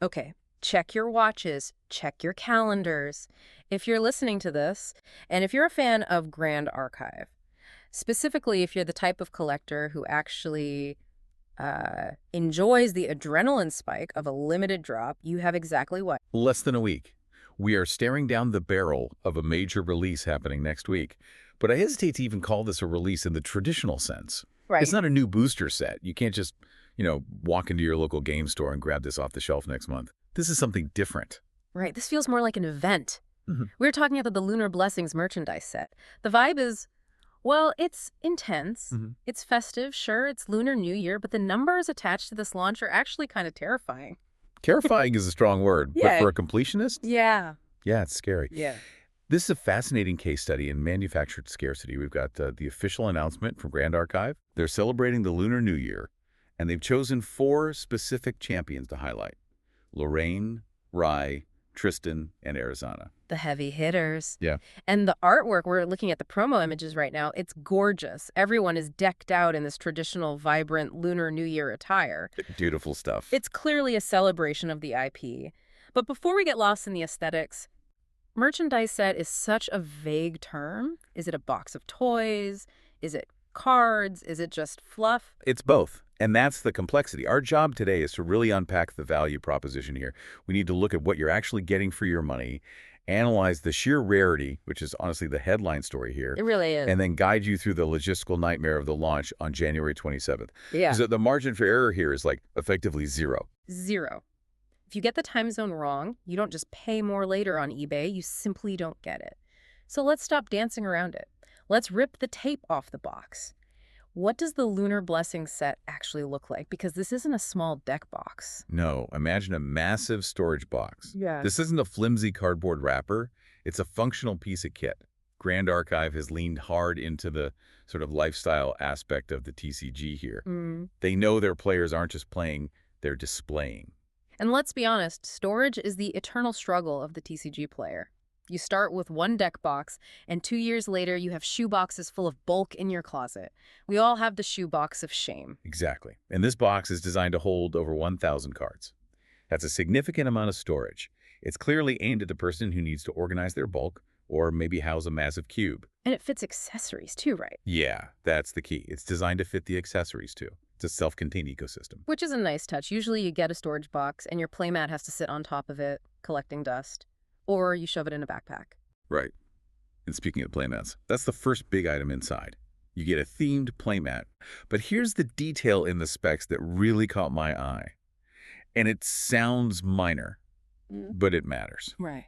Okay, check your watches, check your calendars. If you're listening to this, and if you're a fan of Grand Archive, specifically if you're the type of collector who actually enjoys the adrenaline spike of a limited drop, you have exactly what? Less than a week. We are staring down the barrel of a major release happening next week. But I hesitate to even call this a release in the traditional sense. It's Right. not a new booster set. You can't just, walk into your local game store and grab this off the shelf next month. This is something different. Right, this feels more like an event. Mhm. We're talking about the Lunar Blessings merchandise set. The vibe is, well, it's intense. Mhm. It's festive, sure, it's Lunar New Year, but the numbers attached to this launch are actually kind of terrifying. Terrifying is a strong word, but Yeah. for a completionist, Yeah. yeah, it's scary. Yeah. This is a fascinating case study in manufactured scarcity. We've got the official announcement from Grand Archive. They're celebrating the Lunar New Year, and they've chosen 4 specific champions to highlight: Lorraine, Rye, Tristan, and Arizona. The heavy hitters. Yeah. And the artwork, we're looking at the promo images right now, it's gorgeous. Everyone is decked out in this traditional, vibrant Lunar New Year attire. Beautiful stuff. It's clearly a celebration of the IP. But before we get lost in the aesthetics, merchandise set is such a vague term. Is it a box of toys? Is it cards? Is it just fluff? It's both. And that's the complexity. Our job today is to really unpack the value proposition here. We need to look at what you're actually getting for your money, analyze the sheer rarity, which is honestly the headline story here, It really is. and then guide you through the logistical nightmare of the launch on January 27th. Yeah. So the margin for error here is like effectively zero. Zero. If you get the time zone wrong, you don't just pay more later on eBay, you simply don't get it. So let's stop dancing around it. Let's rip the tape off the box. What does the Lunar Blessing set actually look like? Because this isn't a small deck box. No, imagine a massive storage box. Yeah. This isn't a flimsy cardboard wrapper. It's a functional piece of kit. Grand Archive has leaned hard into the sort of lifestyle aspect of the TCG here. They know their players aren't just playing, they're displaying. And let's be honest, storage is the eternal struggle of the TCG player. You start with one deck box, and 2 years later you have shoe boxes full of bulk in your closet. We all have the shoe box of shame. Exactly. And this box is designed to hold over 1,000 cards. That's a significant amount of storage. It's clearly aimed at the person who needs to organize their bulk or maybe house a massive cube. And it fits accessories too, right? Yeah, that's the key. It's designed to fit the accessories too. It's a self-contained ecosystem. Which is a nice touch. Usually you get a storage box and your playmat has to sit on top of it, collecting dust. Or you shove it in a backpack. Right. And speaking of playmats, that's the first big item inside. You get a themed playmat. But here's the detail in the specs that really caught my eye. And it sounds minor, but it matters. Right.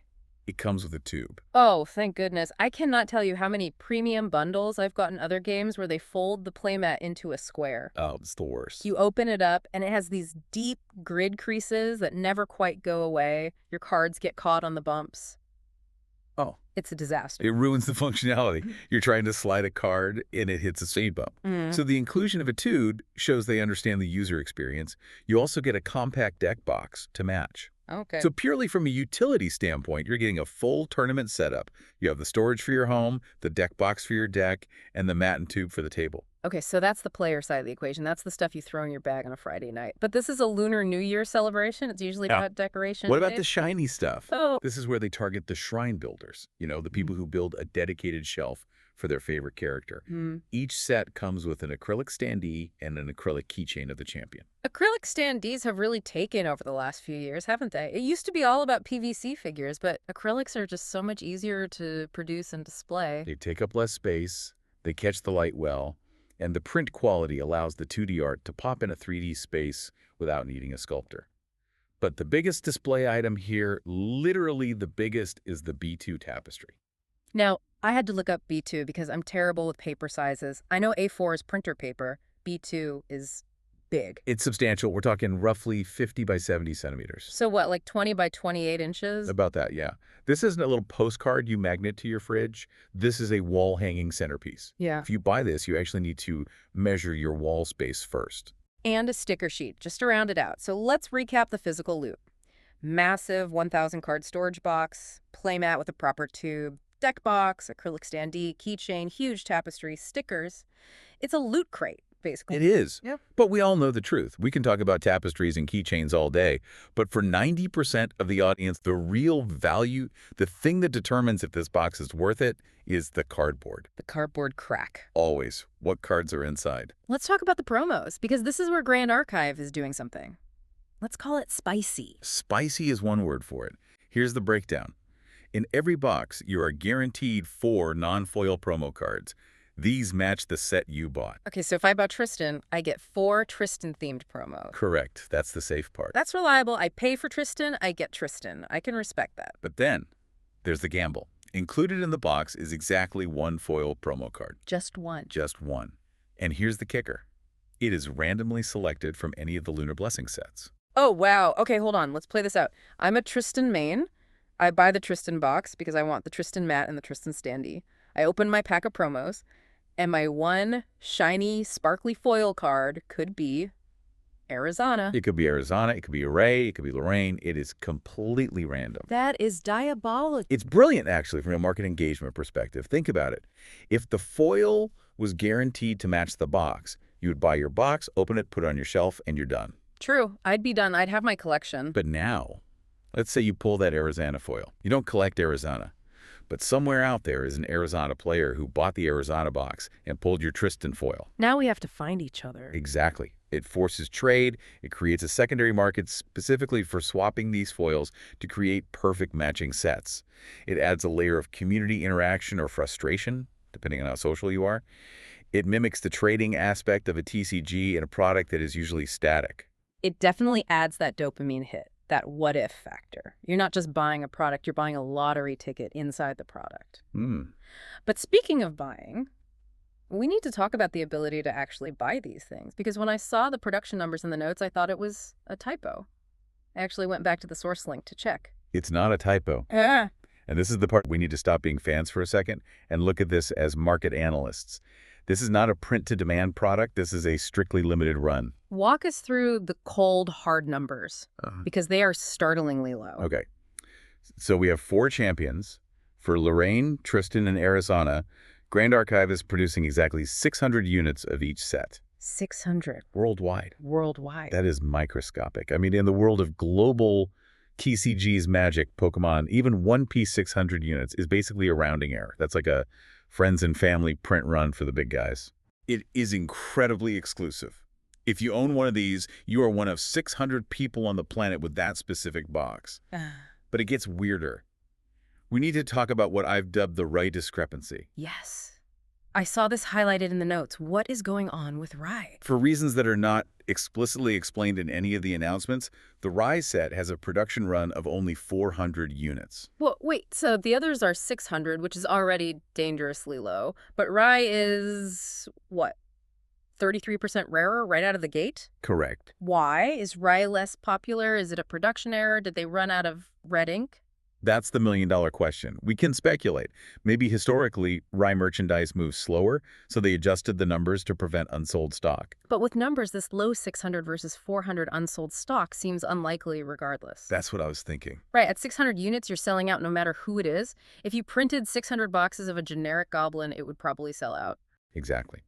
It comes with a tube. Oh, thank goodness. I cannot tell you how many premium bundles I've gotten other games where they fold the playmat into a square. Oh, it's the worst. You open it up, and it has these deep grid creases that never quite go away. Your cards get caught on the bumps. Oh, It's a disaster. it ruins the functionality. You're trying to slide a card and it hits a speed bump. So the inclusion of a tube shows they understand the user experience. You also get a compact deck box to match. Okay. So purely from a utility standpoint, you're getting a full tournament setup. You have the storage for your home, the deck box for your deck, and the mat and tube for the table. Okay, so that's the player side of the equation. That's the stuff you throw in your bag on a Friday night. But this is a Lunar New Year celebration. It's usually Yeah. about decoration. What about Dave? the shiny stuff? Oh. This is where they target the shrine builders, the people who build a dedicated shelf for their favorite character. Each set comes with an acrylic standee and an acrylic keychain of the champion. Acrylic standees have really taken over the last few years, haven't they? It used to be all about PVC figures, but acrylics are just so much easier to produce and display. They take up less space, they catch the light well, and the print quality allows the 2D art to pop in a 3D space without needing a sculptor. But the biggest display item here, literally the biggest, is the B2 tapestry. Now, I had to look up B2 because I'm terrible with paper sizes. I know A4 is printer paper. B2 is big. It's substantial. We're talking roughly 50 by 70 centimeters. So what, like 20 by 28 inches? About that, yeah. This isn't a little postcard you magnet to your fridge. This is a wall-hanging centerpiece. Yeah. If you buy this, you actually need to measure your wall space first. And a sticker sheet, just to round it out. So let's recap the physical loot. Massive 1,000 card storage box, playmat with a proper tube, deck box, acrylic standee, keychain, huge tapestry, stickers. It's a loot crate. basically. It is. Yep. But we all know the truth. We can talk about tapestries and keychains all day, but for 90% of the audience, the real value, the thing that determines if this box is worth it, is the cardboard. The cardboard crack. Always. What cards are inside? Let's talk about the promos, because this is where Grand Archive is doing something. Let's call it spicy. Spicy is one word for it. Here's the breakdown. In every box, you are guaranteed 4 non-foil promo cards. These match the set you bought. Okay, so if I buy Tristan, I get 4 Tristan-themed promos. Correct. That's the safe part. That's reliable. I pay for Tristan, I get Tristan. I can respect that. But then, there's the gamble. Included in the box is exactly 1 foil promo card. Just one. Just one. And here's the kicker. It is randomly selected from any of the Lunar Blessing sets. Oh, wow. Okay, hold on. Let's play this out. I'm a Tristan main. I buy the Tristan box because I want the Tristan mat and the Tristan standee. I open my pack of promos, and my one shiny, sparkly foil card could be Arizona. It could be Arizona, it could be Ray, it could be Lorraine. It is completely random. That is diabolical. It's brilliant, actually, from a market engagement perspective. Think about it. If the foil was guaranteed to match the box, you would buy your box, open it, put it on your shelf, and you're done. True. I'd be done. I'd have my collection. But now, let's say you pull that Arizona foil. You don't collect Arizona. But somewhere out there is an Arizona player who bought the Arizona box and pulled your Tristan foil. Now we have to find each other. Exactly. It forces trade. It creates a secondary market specifically for swapping these foils to create perfect matching sets. It adds a layer of community interaction or frustration, depending on how social you are. It mimics the trading aspect of a TCG in a product that is usually static. It definitely adds that dopamine hit. That what if factor. You're not just buying a product, you're buying a lottery ticket inside the product. But speaking of buying, we need to talk about the ability to actually buy these things, because when I saw the production numbers in the notes, I thought it was a typo. I actually went back to the source link to check. It's not a typo. Ah. And this is the part we need to stop being fans for a second and look at this as market analysts. This is not a print-to-demand product. This is a strictly limited run. Walk us through the cold, hard numbers, because they are startlingly low. Okay. So we have 4 champions. For Lorraine, Tristan, and Arizona, Grand Archive is producing exactly 600 units of each set. 600. Worldwide. Worldwide. That is microscopic. I mean, in the world of global TCGs, Magic, Pokemon, even one piece 600 units is basically a rounding error. That's like a friends and family print run for the big guys. It is incredibly exclusive. If you own one of these, you are one of 600 people on the planet with that specific box. But it gets weirder. We need to talk about what I've dubbed the Rai discrepancy. Yes. I saw this highlighted in the notes. What is going on with Rai? For reasons that are not explicitly explained in any of the announcements, the Rai set has a production run of only 400 units. Well, wait, so the others are 600, which is already dangerously low. But Rai is, what, 33% rarer right out of the gate? Correct. Why? Is Rai less popular? Is it a production error? Did they run out of red ink? That's the million-dollar question. We can speculate. Maybe historically, Rai merchandise moves slower, so they adjusted the numbers to prevent unsold stock. But with numbers this low, 600 versus 400 unsold stock seems unlikely regardless. That's what I was thinking. Right, at 600 units, you're selling out no matter who it is. If you printed 600 boxes of a generic goblin, it would probably sell out. Exactly.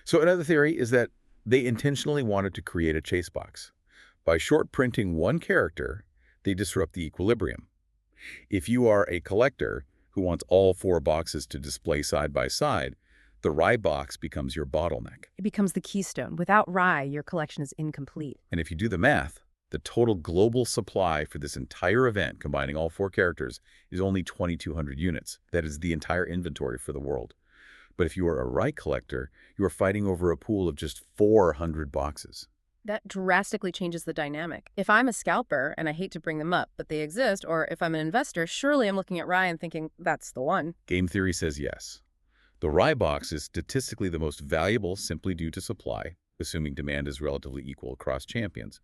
So another theory is that they intentionally wanted to create a chase box. By short printing one character, they disrupt the equilibrium. If you are a collector who wants all 4 boxes to display side by side, the Rai box becomes your bottleneck. It becomes the keystone. Without Rai, your collection is incomplete. And if you do the math, the total global supply for this entire event, combining all 4 characters, is only 2,200 units. That is the entire inventory for the world. But if you are a Rai collector, you are fighting over a pool of just 400 boxes. That drastically changes the dynamic. If I'm a scalper, and I hate to bring them up, but they exist, or if I'm an investor, surely I'm looking at Rai and thinking, that's the one. Game theory says yes. The Rai box is statistically the most valuable simply due to supply, assuming demand is relatively equal across champions.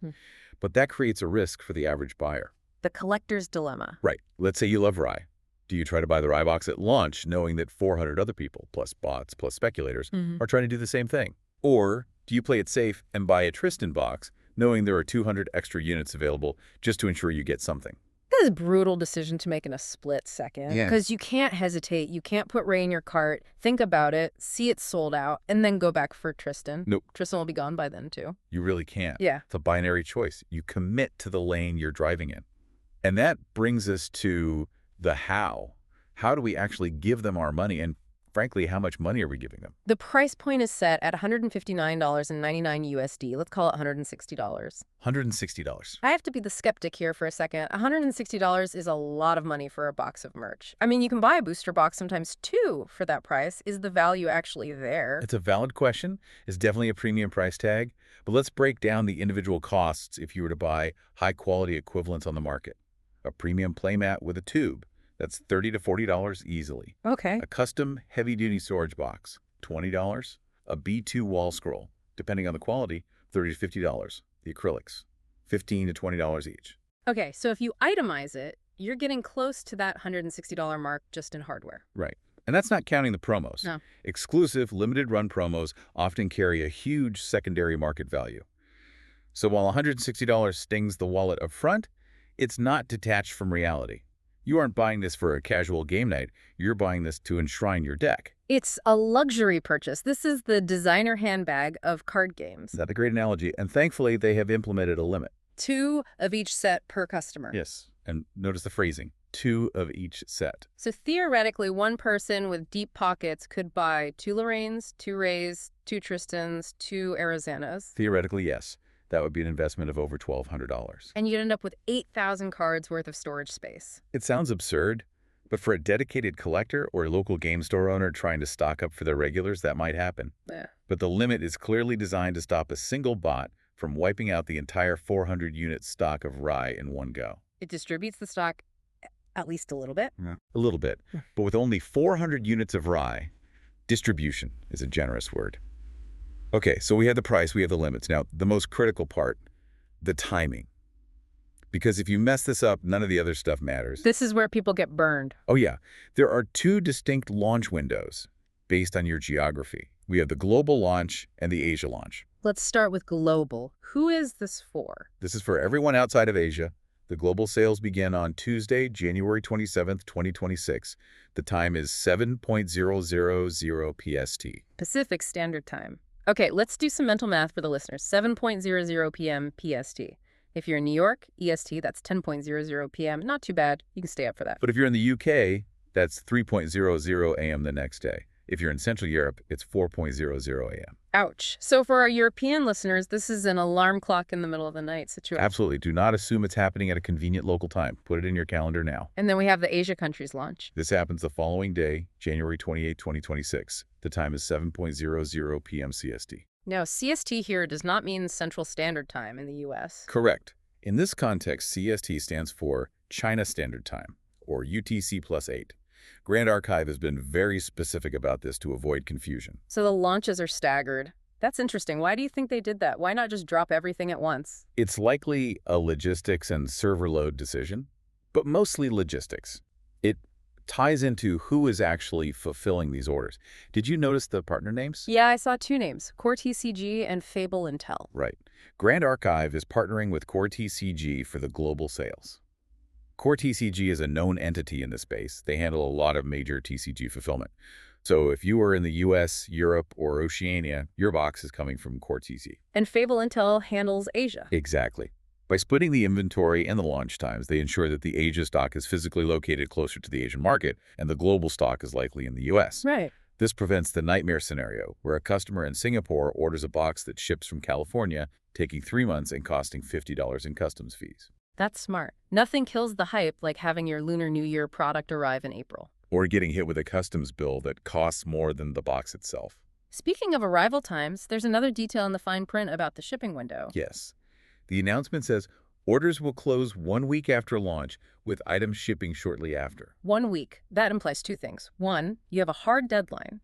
But that creates a risk for the average buyer. The collector's dilemma. Right. Let's say you love Rai. Do you try to buy the Rai box at launch knowing that 400 other people, plus bots, plus speculators, are trying to do the same thing? Or do you play it safe and buy a Tristan box knowing there are 200 extra units available just to ensure you get something? This is a brutal decision to make in a split second. Yes. Because you can't hesitate. You can't put Ray in your cart, think about it, see it sold out, and then go back for Tristan. Nope. Tristan will be gone by then, too. You really can't. Yeah. It's a binary choice. You commit to the lane you're driving in. And that brings us to the how. How do we actually give them our money? And frankly, how much money are we giving them? The price point is set at $159.99 USD. Let's call it $160. $160. I have to be the skeptic here for a second. $160 is a lot of money for a box of merch. I mean, you can buy a booster box, sometimes two, for that price. Is the value actually there? It's a valid question. It's definitely a premium price tag. But let's break down the individual costs if you were to buy high-quality equivalents on the market. A premium playmat with a tube. That's $30 to $40 easily. Okay. A custom heavy-duty storage box, $20. A B2 wall scroll, depending on the quality, $30 to $50. The acrylics, $15 to $20 each. Okay, so if you itemize it, you're getting close to that $160 mark just in hardware. Right. And that's not counting the promos. No. Exclusive, limited-run promos often carry a huge secondary market value. So while $160 stings the wallet up front, it's not detached from reality. You aren't buying this for a casual game night. You're buying this to enshrine your deck. It's a luxury purchase. This is the designer handbag of card games. That's a great analogy. And thankfully, they have implemented a limit. 2 of each set per customer. Yes. And notice the phrasing. 2 of each set. So theoretically, one person with deep pockets could buy 2 Lorraines, 2 Rays, 2 Tristans, 2 Arizanas. Theoretically, yes. That would be an investment of over $1,200. And you'd end up with 8,000 cards worth of storage space. It sounds absurd, but for a dedicated collector or a local game store owner trying to stock up for their regulars, that might happen. Yeah. But the limit is clearly designed to stop a single bot from wiping out the entire 400-unit stock of rye in one go. It distributes the stock at least a little bit. Yeah. A little bit. But with only 400 units of rye, distribution is a generous word. Okay, so we have the price, we have the limits. Now, the most critical part, the timing. Because if you mess this up, none of the other stuff matters. This is where people get burned. Oh yeah, there are 2 distinct launch windows based on your geography. We have the global launch and the Asia launch. Let's start with global. Who is this for? This is for everyone outside of Asia. The global sales begin on Tuesday, January 27th, 2026. The time is 7:000 PST. Pacific Standard Time. Okay, let's do some mental math for the listeners. 7:00 p.m. PST. If you're in New York, EST, that's 10:00 p.m. Not too bad. You can stay up for that. But if you're in the UK, that's 3:00 a.m. the next day. If you're in Central Europe, it's 4:00 a.m. Ouch. So for our European listeners, this is an alarm clock in the middle of the night situation. Absolutely. Do not assume it's happening at a convenient local time. Put it in your calendar now. And then we have the Asia countries launch. This happens the following day, January 28, 2026. The time is 7:00 p.m. CST. Now, CST here does not mean Central Standard Time in the U.S. Correct. In this context, CST stands for China Standard Time, or UTC+8. Grand Archive has been very specific about this to avoid confusion. So the launches are staggered. That's interesting. Why do you think they did that? Why not just drop everything at once? It's likely a logistics and server load decision, but mostly logistics. It ties into who is actually fulfilling these orders. Did you notice the partner names? Yeah, I saw 2 names, Core TCG and Fable Intel. Right. Grand Archive is partnering with Core TCG for the global sales. Core TCG is a known entity in the space. They handle a lot of major TCG fulfillment. So if you are in the US, Europe, or Oceania, your box is coming from Core TCG. And Fable Intel handles Asia. Exactly. By splitting the inventory and the launch times, they ensure that the Asia stock is physically located closer to the Asian market, and the global stock is likely in the US. Right. This prevents the nightmare scenario, where a customer in Singapore orders a box that ships from California, taking 3 months and costing $50 in customs fees. That's smart. Nothing kills the hype like having your Lunar New Year product arrive in April. Or getting hit with a customs bill that costs more than the box itself. Speaking of arrival times, there's another detail in the fine print about the shipping window. Yes. The announcement says orders will close 1 week after launch, with items shipping shortly after. 1 week. That implies 2 things. 1, you have a hard deadline.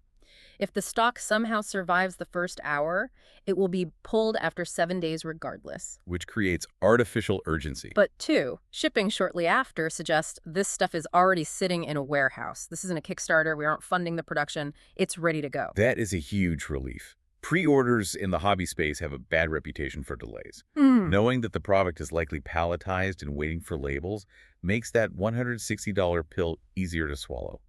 If the stock somehow survives the first hour, it will be pulled after 7 days regardless. Which creates artificial urgency. But 2, shipping shortly after suggests this stuff is already sitting in a warehouse. This isn't a Kickstarter. We aren't funding the production. It's ready to go. That is a huge relief. Pre-orders in the hobby space have a bad reputation for delays. Hmm. Knowing that the product is likely palletized and waiting for labels makes that $160 pill easier to swallow.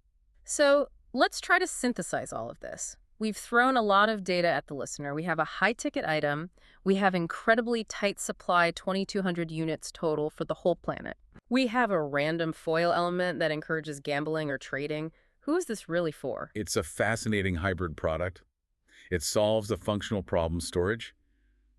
So let's try to synthesize all of this. We've thrown a lot of data at the listener. We have a high-ticket item. We have incredibly tight supply, 2,200 units total for the whole planet. We have a random foil element that encourages gambling or trading. Who is this really for? It's a fascinating hybrid product. It solves a functional problem storage,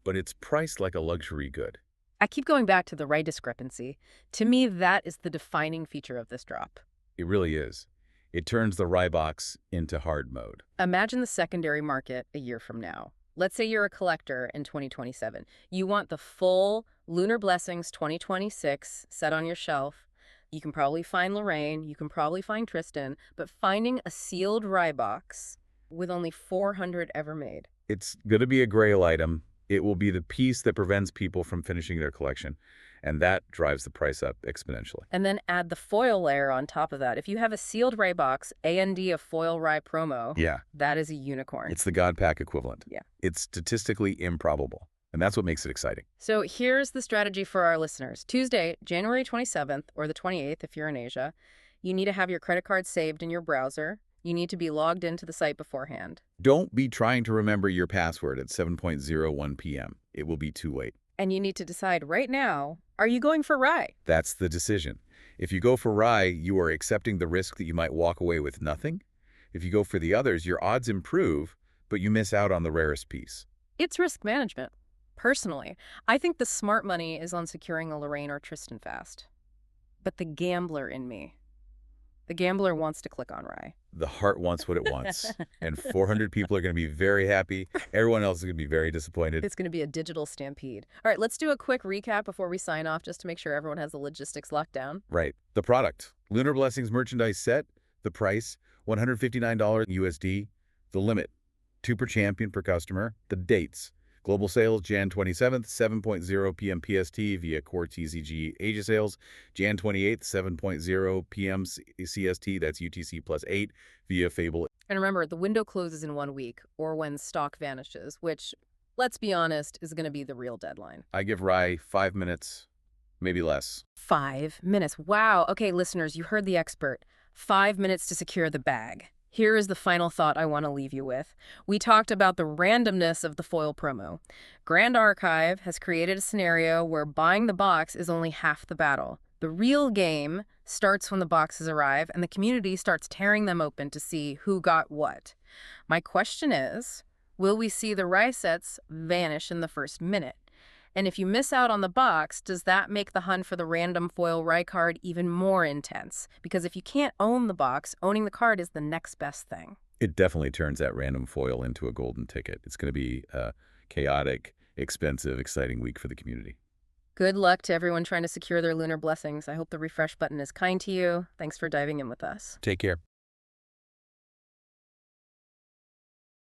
but it's priced like a luxury good. I keep going back to the right discrepancy. To me, that is the defining feature of this drop. It really is. It turns the rye box into hard mode. Imagine the secondary market a year from now. Let's say you're a collector in 2027. You want the full Lunar Blessings 2026 set on your shelf. You can probably find Lorraine, you can probably find Tristan, but finding a sealed rye box with only 400 ever made. It's going to be a grail item. It will be the piece that prevents people from finishing their collection, and that drives the price up exponentially. And then add the foil layer on top of that. If you have a sealed rye box, A&D a foil rye promo, Yeah, that is a unicorn. it's the God Pack equivalent. Yeah. It's statistically improbable, and that's what makes it exciting. So here's the strategy for our listeners. Tuesday, January 27th, or the 28th if you're in Asia, you need to have your credit card saved in your browser. You need to be logged into the site beforehand. Don't be trying to remember your password at 7:01 p.m. It will be too late. And you need to decide right now, are you going for rye? That's the decision. If you go for rye, you are accepting the risk that you might walk away with nothing. If you go for the others, your odds improve, but you miss out on the rarest piece. It's risk management. Personally, I think the smart money is on securing a Lorraine or Tristan fast. But the gambler in me, the gambler wants to click on rye. The heart wants what it wants, and 400 people are going to be very happy. Everyone else is going to be very disappointed. It's going to be a digital stampede. All right, let's do a quick recap before we sign off just to make sure everyone has the logistics locked down. Right. The product, Lunar Blessings merchandise set, the price, $159 USD, the limit, 2 per champion per customer, the dates, global sales, Jan 27th, 7:0 p.m. PST via Core TCG Asia sales, Jan 28th, 7:0 p.m. CST, that's UTC plus 8, via Fable. And remember, the window closes in 1 week or when stock vanishes, which, let's be honest, is going to be the real deadline. I give Rye 5 minutes, maybe less. 5 minutes. Wow. Okay, listeners, you heard the expert. 5 minutes to secure the bag. Here is the final thought I want to leave you with. We talked about the randomness of the foil promo. Grand Archive has created a scenario where buying the box is only half the battle. The real game starts when the boxes arrive and the community starts tearing them open to see who got what. My question is, will we see the rye sets vanish in the first minute? And if you miss out on the box, does that make the hunt for the random foil rye card even more intense? Because if you can't own the box, owning the card is the next best thing. It definitely turns that random foil into a golden ticket. It's going to be a chaotic, expensive, exciting week for the community. Good luck to everyone trying to secure their lunar blessings. I hope the refresh button is kind to you. Thanks for diving in with us. Take care.